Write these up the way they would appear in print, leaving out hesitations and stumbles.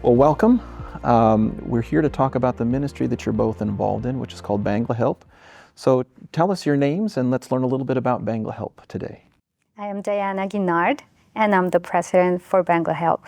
Well, welcome. We're here to talk about the ministry that you're both involved in, which is called BanglaHelp. So tell us your names and let's learn a little bit about BanglaHelp today. I am Guinard, and I'm the president for BanglaHelp.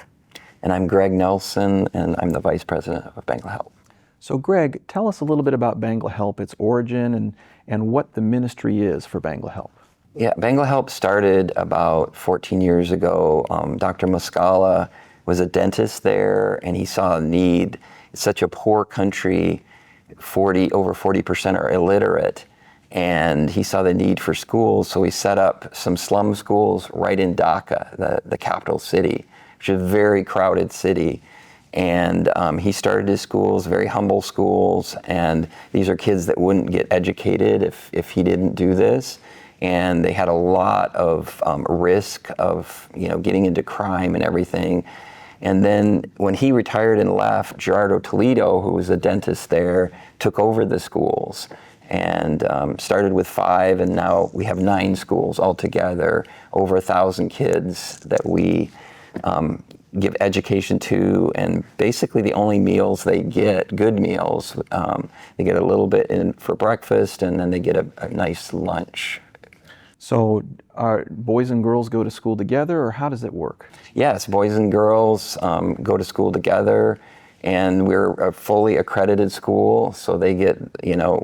And I'm Greg Nelson, and I'm the vice president of BanglaHelp. So Greg, tell us a little bit about BanglaHelp, its origin, and what the ministry is for BanglaHelp. Yeah, BanglaHelp started about 14 years ago. Dr. Muscala was a dentist there, and he saw a need. It's such a poor country, over 40% are illiterate, and he saw the need for schools, so he set up some slum schools right in Dhaka, the capital city, which is a very crowded city. And he started his schools, very humble schools, and these are kids that wouldn't get educated if he didn't do this. And they had a lot of risk of getting into crime and everything. And then when he retired and left, Gerardo Toledo, who was a dentist there, took over the schools and started with 5, and now we have 9 schools altogether, over 1,000 kids that we give education to, and basically the only meals they get, good meals, they get a little bit in for breakfast, and then they get a nice lunch. So are boys and girls go to school together, or how does it work? Yes, boys and girls go to school together, and we're a fully accredited school, so they get,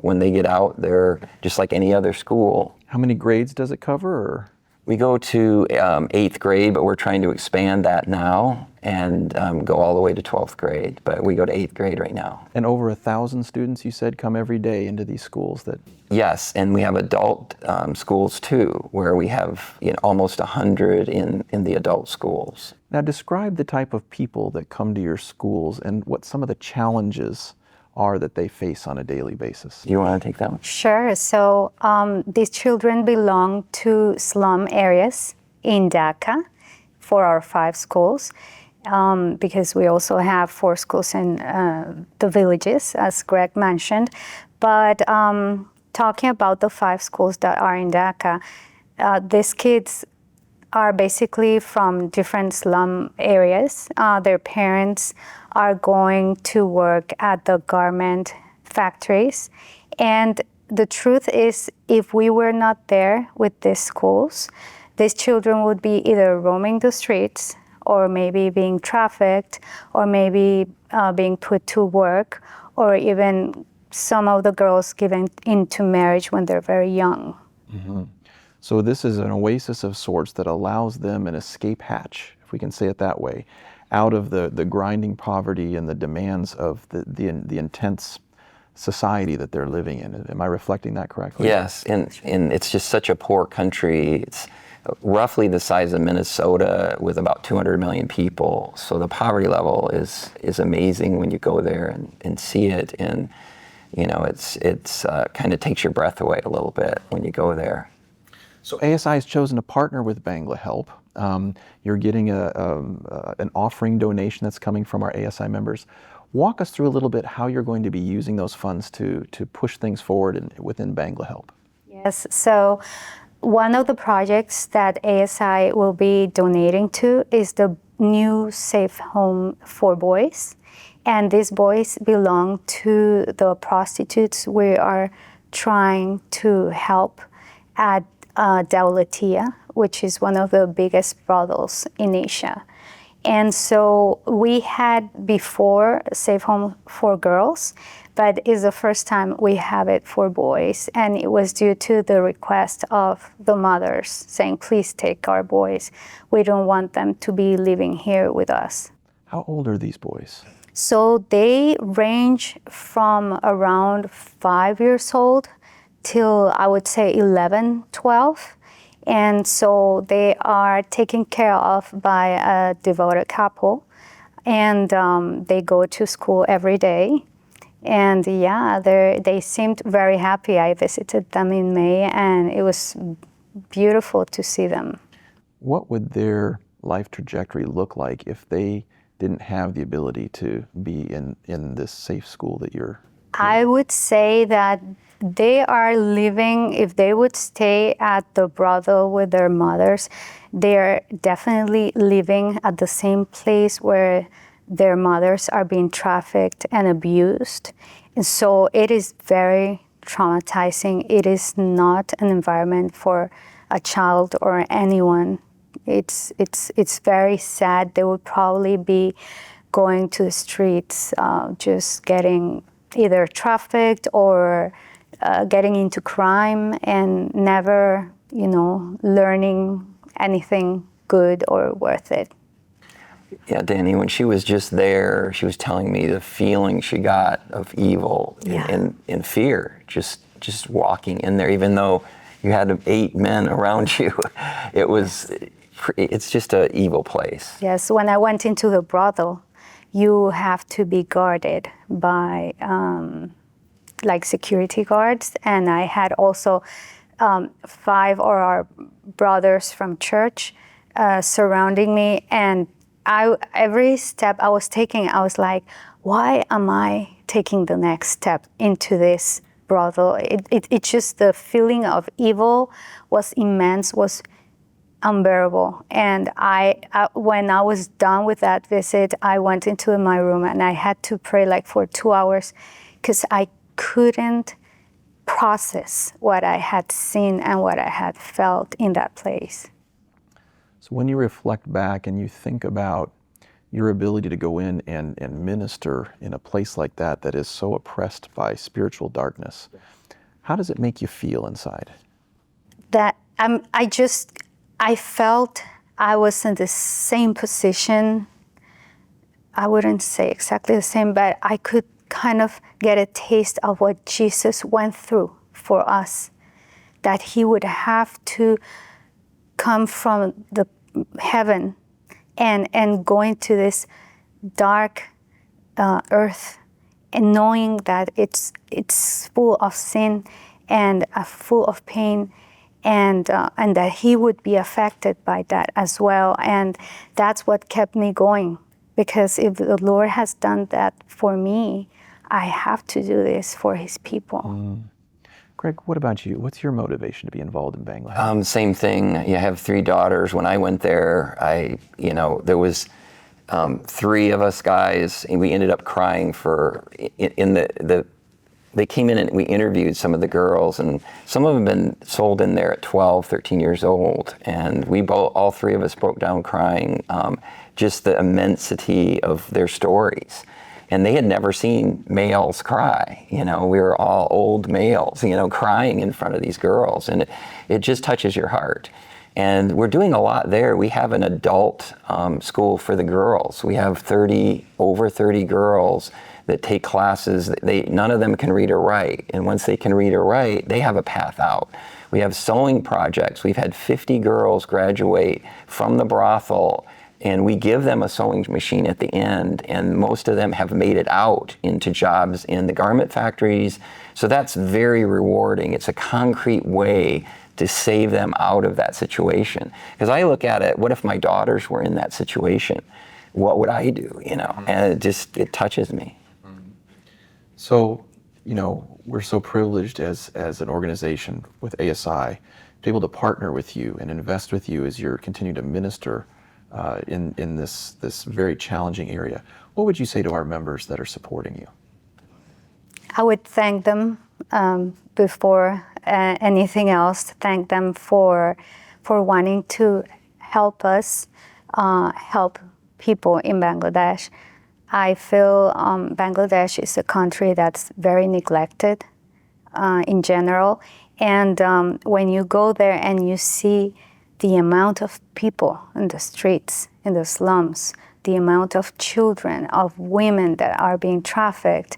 when they get out, they're just like any other school. How many grades does it cover? Or? We go to 8th grade, but we're trying to expand that now and go all the way to 12th grade, but we go to 8th grade right now. And over 1,000 students, you said, come every day into these schools that... Yes, and we have adult schools too, where we have almost 100 in the adult schools. Now describe the type of people that come to your schools and what some of the challenges are that they face on a daily basis. You want to take that one? Sure. So these children belong to slum areas in Dhaka for our 5 schools, because we also have 4 schools in the villages, as Greg mentioned. But talking about the 5 schools that are in Dhaka, these kids are basically from different slum areas. Their parents are going to work at the garment factories. And the truth is, if we were not there with these schools, these children would be either roaming the streets, or maybe being trafficked, or maybe being put to work, or even some of the girls given into marriage when they're very young. Mm-hmm. So this is an oasis of sorts that allows them an escape hatch, if we can say it that way, out of the grinding poverty and the demands of the intense society that they're living in. Am I reflecting that correctly? Yes, and it's just such a poor country. It's roughly the size of Minnesota with about 200 million people. So the poverty level is amazing when you go there and see it. And it's kind of takes your breath away a little bit when you go there. So ASI has chosen to partner with BanglaHelp. You're getting an offering donation that's coming from our ASI members. Walk us through a little bit how you're going to be using those funds to push things forward within BanglaHelp. Yes, so one of the projects that ASI will be donating to is the new safe home for boys. And these boys belong to the prostitutes we are trying to help at Daulatia, which is one of the biggest brothels in Asia. And so we had before Safe Home for Girls, but it's the first time we have it for boys. And it was due to the request of the mothers saying, please take our boys. We don't want them to be living here with us. How old are these boys? So they range from around 5 years old till I would say 11, 12. And so they are taken care of by a devoted couple, and they go to school every day. And yeah, they seemed very happy. I visited them in May, and it was beautiful to see them. What would their life trajectory look like if they didn't have the ability to be in this safe school that you're in? I would say that they are living, if they would stay at the brothel with their mothers, they're definitely living at the same place where their mothers are being trafficked and abused. And so it is very traumatizing. It is not an environment for a child or anyone. It's very sad. They would probably be going to the streets, just getting either trafficked or getting into crime and never, learning anything good or worth it. Yeah, Danny, when she was just there, she was telling me the feeling she got of evil and fear, just walking in there, even though you had 8 men around you. It's just an evil place. Yes, when I went into the brothel, you have to be guarded by security guards, and I had also 5 of our brothers from church surrounding me, and every step I was taking, I was like, why am I taking the next step into this brothel? It's just the feeling of evil was immense, was unbearable. And when I was done with that visit, I went into my room and I had to pray for 2 hours because I couldn't process what I had seen and what I had felt in that place. So when you reflect back and you think about your ability to go in and minister in a place like that is so oppressed by spiritual darkness, how does it make you feel inside? That I felt I was in the same position. I wouldn't say exactly the same, but I could kind of get a taste of what Jesus went through for us, that he would have to come from the heaven and go into this dark earth, and knowing that it's full of sin and full of pain, and that he would be affected by that as well. And that's what kept me going, because if the Lord has done that for me, I have to do this for his people. Greg, what about you? What's your motivation to be involved in BanglaHelp? Same thing. I have 3 daughters. When I went there, there was 3 of us guys, and we ended up crying they came in and we interviewed some of the girls, and some of them had been sold in there at 12, 13 years old. And all 3 of us broke down crying, just the immensity of their stories. And they had never seen males cry. We were all old males, crying in front of these girls. And it just touches your heart. And we're doing a lot there. We have an adult school for the girls. We have over 30 girls that take classes. None of them can read or write. And once they can read or write, they have a path out. We have sewing projects. We've had 50 girls graduate from the brothel, and we give them a sewing machine at the end, and most of them have made it out into jobs in the garment factories. So that's very rewarding. It's a concrete way to save them out of that situation. Because I look at it, what if my daughters were in that situation? What would I do, And it touches me. So, we're so privileged as an organization with ASI to be able to partner with you and invest with you as you're continuing to minister in this very challenging area. What would you say to our members that are supporting you? I would thank them before anything else. Thank them for wanting to help us help people in Bangladesh. I feel Bangladesh is a country that's very neglected in general. And when you go there and you see the amount of people in the streets, in the slums, the amount of children, of women that are being trafficked,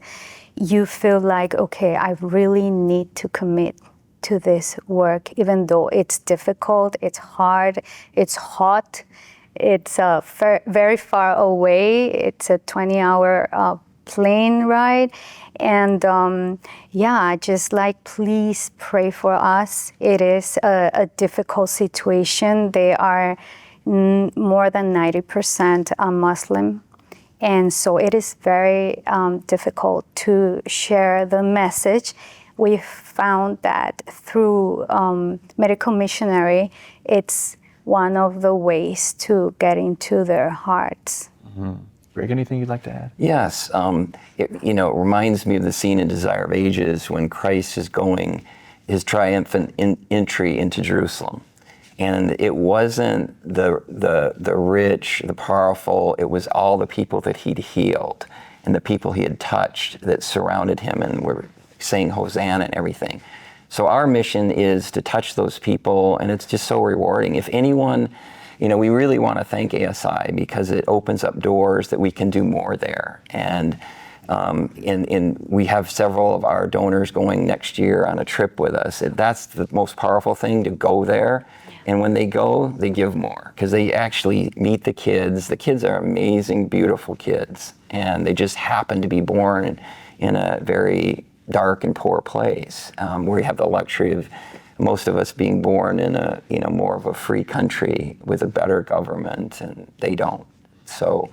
you feel like, okay, I really need to commit to this work, even though it's difficult, it's hard, it's hot, it's very far away. It's a 20-hour plane ride. And please pray for us. It is a difficult situation. They are more than 90% Muslim. And so it is very difficult to share the message. We found that through medical missionary, it's one of the ways to get into their hearts. Mm-hmm. Greg, anything you'd like to add? Yes, it reminds me of the scene in Desire of Ages when Christ is going his triumphant entry into Jerusalem. And it wasn't the rich, the powerful, it was all the people that he'd healed and the people he had touched that surrounded him and were saying Hosanna and everything. So our mission is to touch those people, and it's just so rewarding. If anyone, we really want to thank ASI because it opens up doors that we can do more there. And we have several of our donors going next year on a trip with us. That's the most powerful thing, to go there. And when they go, they give more because they actually meet the kids. The kids are amazing, beautiful kids. And they just happen to be born in a very dark and poor place where we have the luxury of most of us being born in a more of a free country with a better government, and they don't. So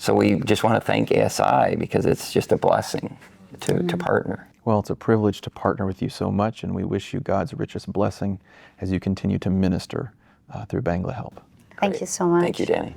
we just want to thank ASI because it's just a blessing to partner. Well, it's a privilege to partner with you so much, and we wish you God's richest blessing as you continue to minister through BanglaHelp. Thank you so much. Thank you, Danny.